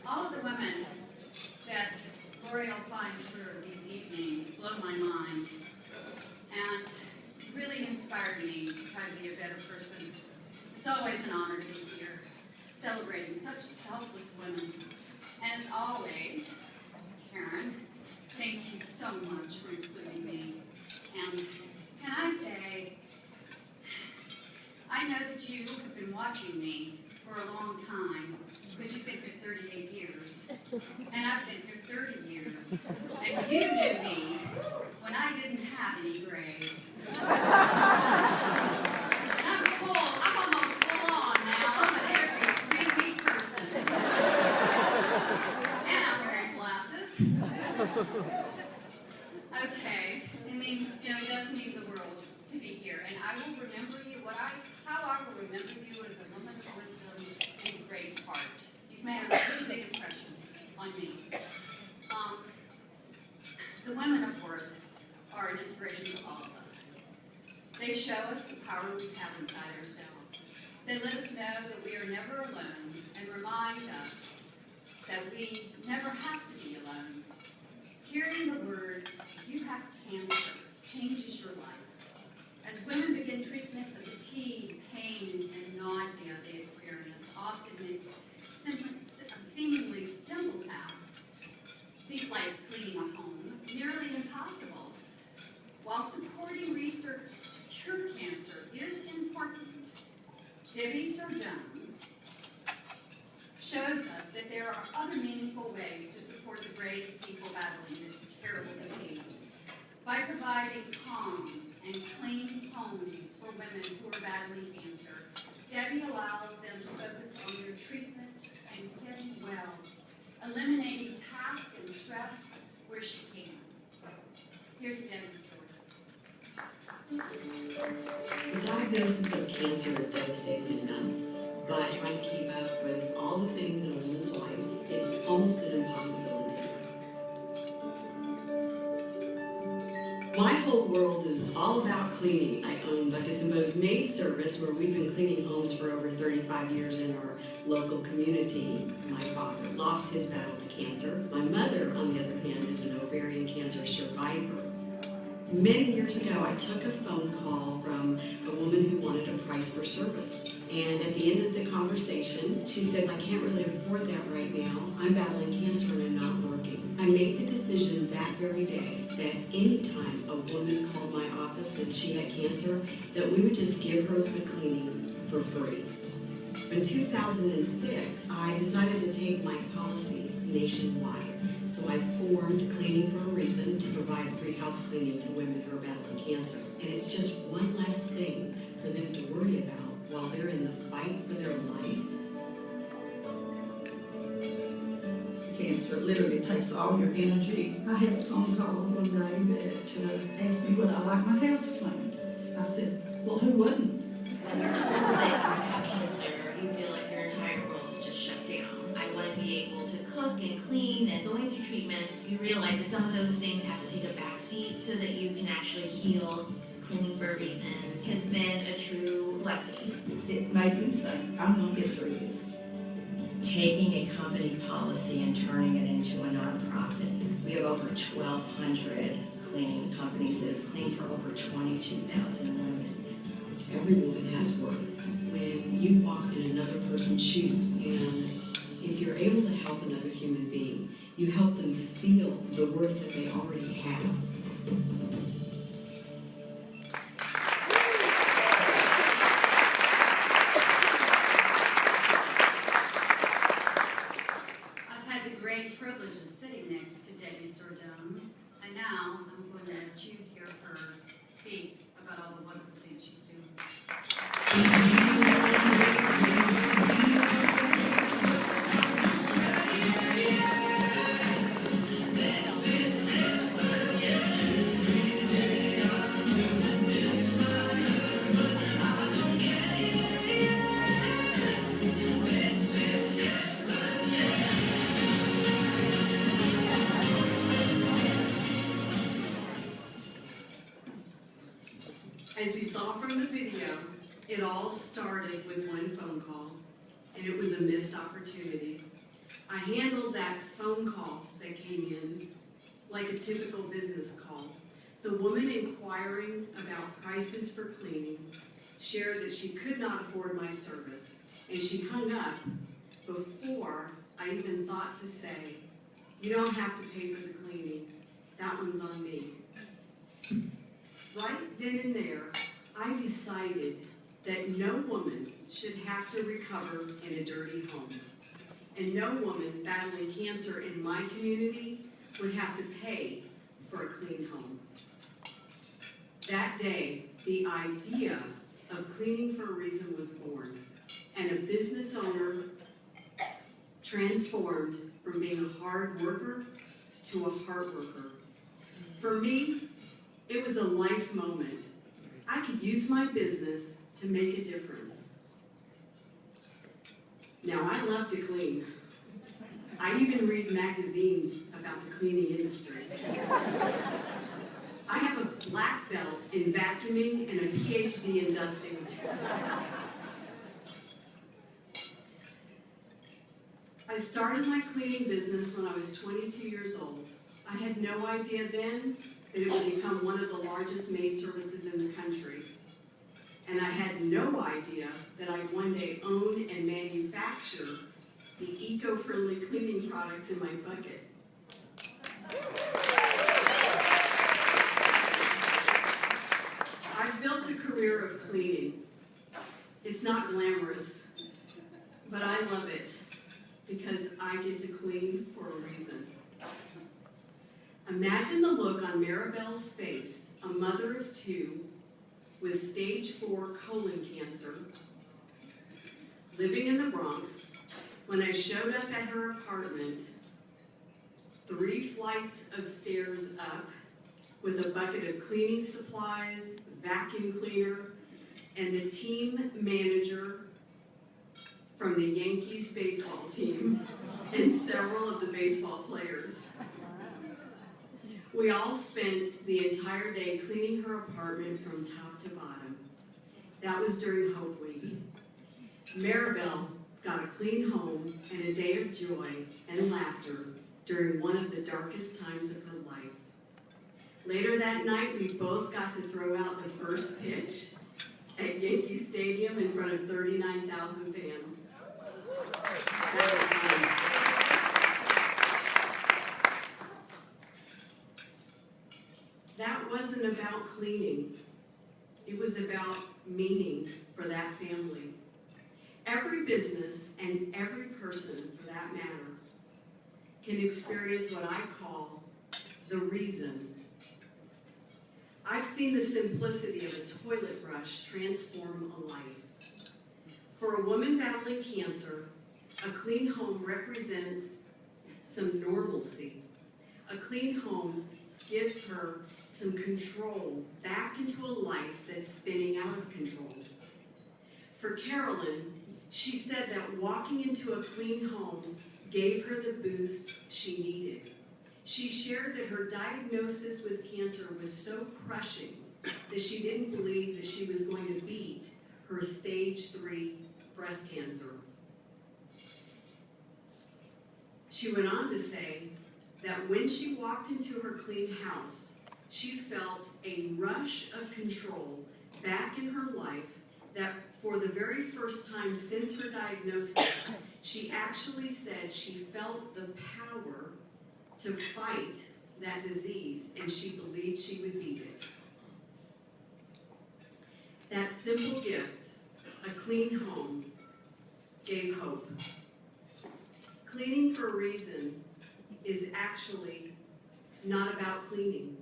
All of the women that L'Oreal finds for these evenings blow my mind and really inspired me to try to be a better person. It's always an honor to be here, celebrating such selfless women. And as always, Karen, thank you so much for including me. And can I say, I know that you have been watching me for a long time, because you've been here 38 years, and I've been here 30 years, and you knew me when I didn't have any gray. I'm almost full on now. I'm an every 3-week person. And I'm wearing glasses. Okay, it means, it does mean the world to be here, and I will remember you, how I will remember you as a woman of wisdom and great heart. You've made a really big impression on me. The women of Worth are an inspiration to all of us. They show us the power we have inside ourselves. They let us know that we are never alone and remind us that we never have to be alone. Hearing the words, "You have cancer," changes your life. As women begin treatment, the fatigue, pain, and nausea they experience often makes seemingly simple tasks, seem like cleaning a home, nearly impossible. While supporting research to cure cancer is important, Debbie Sardone shows us that there are other meaningful ways to support the brave people battling this terrible disease. By providing calm and clean homes for women who are battling cancer, Debbie allows them to focus on their treatment and getting well, eliminating tasks and stress where she can. Here's Debbie's story. The diagnosis of cancer is devastating enough, but trying to keep up with all the things in a woman's life, it's almost an impossibility. My whole world is all about cleaning. I own Buckets and Bows Maid service, where we've been cleaning homes for over 35 years in our local community. My father lost his battle to cancer. My mother, on the other hand, is an ovarian cancer survivor. Many years ago, I took a phone call from a woman who wanted a price for service. And at the end of the conversation, she said, "I can't really afford that right now. I'm battling cancer and I'm not working." I made the decision that very day that anytime a woman called my office and she had cancer, that we would just give her the cleaning for free. In 2006, I decided to take my policy nationwide. So I formed Cleaning for a Reason to provide free house cleaning to women who are battling cancer. And it's just one less thing for them to worry about while they're in the fight for their life. Cancer literally takes all your energy. I had a phone call one day that asked me would I like my house cleaned. I said, well, who wouldn't? When you're told that you have cancer, you feel like your entire world is just shut down. I want to be able to cook and clean and going through treatment. You realize that some of those things have to take a backseat so that you can actually heal. Cleaning for a Reason has been a true blessing. It made me think, I'm going to get through this. Taking a company policy and turning it into a nonprofit. We have over 1,200 cleaning companies that have cleaned for over 22,000 women. Every woman has worth. When you walk in another person's shoes, and if you're able to help another human being, you help them feel the worth that they already have. I've had the great privilege of sitting next to Debbie Sardone, and now I'm going to let you hear her speak about all the wonderful things she's doing. As you saw from the video, it all started with one phone call, and it was a missed opportunity. I handled that phone call that came in like a typical business call. The woman inquiring about prices for cleaning shared that she could not afford my service, and she hung up before I even thought to say, "You don't have to pay for the cleaning. That one's on me." Right then and there, I decided that no woman should have to recover in a dirty home. And no woman battling cancer in my community would have to pay for a clean home. That day, the idea of cleaning for a reason was born, and a business owner transformed from being a hard worker to a heart worker. For me, it was a life moment. I could use my business to make a difference. Now, I love to clean. I even read magazines about the cleaning industry. I have a black belt in vacuuming and a PhD in dusting. I started my cleaning business when I was 22 years old. I had no idea then that it would become one of the largest maid services in the country. And I had no idea that I'd one day own and manufacture the eco-friendly cleaning products in my bucket. I've built a career of cleaning. It's not glamorous, but I love it because I get to clean for a reason. Imagine the look on Maribel's face, a mother of two with stage 4 colon cancer, living in the Bronx, when I showed up at her apartment, 3 flights of stairs up, with a bucket of cleaning supplies, vacuum cleaner, and the team manager from the Yankees baseball team, and several of the baseball players. We all spent the entire day cleaning her apartment from top to bottom. That was during Hope Week. Maribel got a clean home and a day of joy and laughter during one of the darkest times of her life. Later that night, we both got to throw out the first pitch at Yankee Stadium in front of 39,000 fans. That was fun. That wasn't about cleaning. It was about meaning for that family. Every business and every person, for that matter, can experience what I call the reason. I've seen the simplicity of a toilet brush transform a life. For a woman battling cancer, a clean home represents some normalcy. A clean home gives her some control back into a life that's spinning out of control. For Carolyn, she said that walking into a clean home gave her the boost she needed. She shared that her diagnosis with cancer was so crushing that she didn't believe that she was going to beat her stage 3 breast cancer. She went on to say that when she walked into her clean house, she felt a rush of control back in her life that for the very first time since her diagnosis, she actually said she felt the power to fight that disease, and she believed she would beat it. That simple gift, a clean home, gave hope. Cleaning for a reason is actually not about cleaning.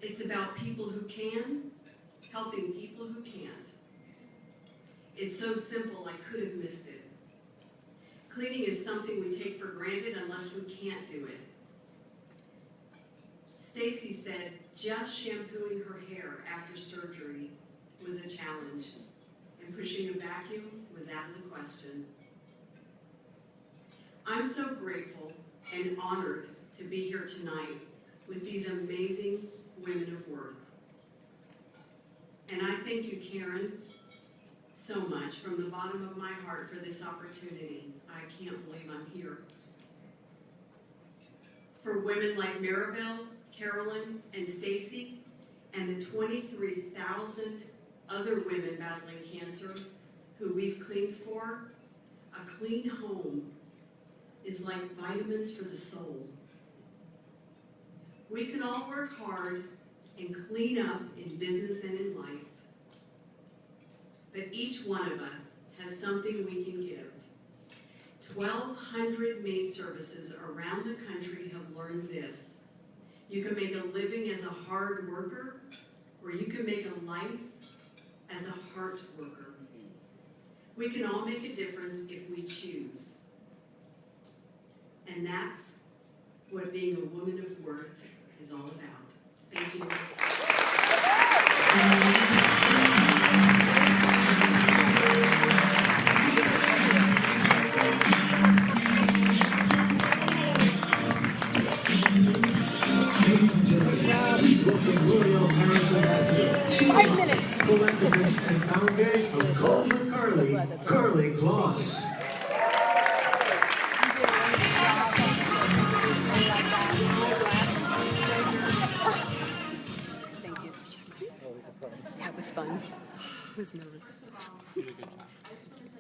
It's about people who can, helping people who can't. It's so simple, I could have missed it. Cleaning is something we take for granted unless we can't do it. Stacy said just shampooing her hair after surgery was a challenge, and pushing a vacuum was out of the question. I'm so grateful and honored to be here tonight with these amazing women of worth. And I thank you, Karen, so much from the bottom of my heart for this opportunity. I can't believe I'm here. here. For women like Maribel, Carolyn, and Stacy, and the 23,000 other women battling cancer who we've cleaned for, a clean home is like vitamins for the soul. We can all work hard and clean up in business and in life, but each one of us has something we can give. 1,200 maid services around the country have learned this. You can make a living as a hard worker, or you can make a life as a heart worker. We can all make a difference if we choose. And that's what being a woman of worth is all about. Thank you. Ladies and gentlemen, please welcome L'Oreal Paris Ambassador, philanthropist and founder of Cold with Carly, Carly Kloss. Thank you. That was fun. I was nervous. I just want to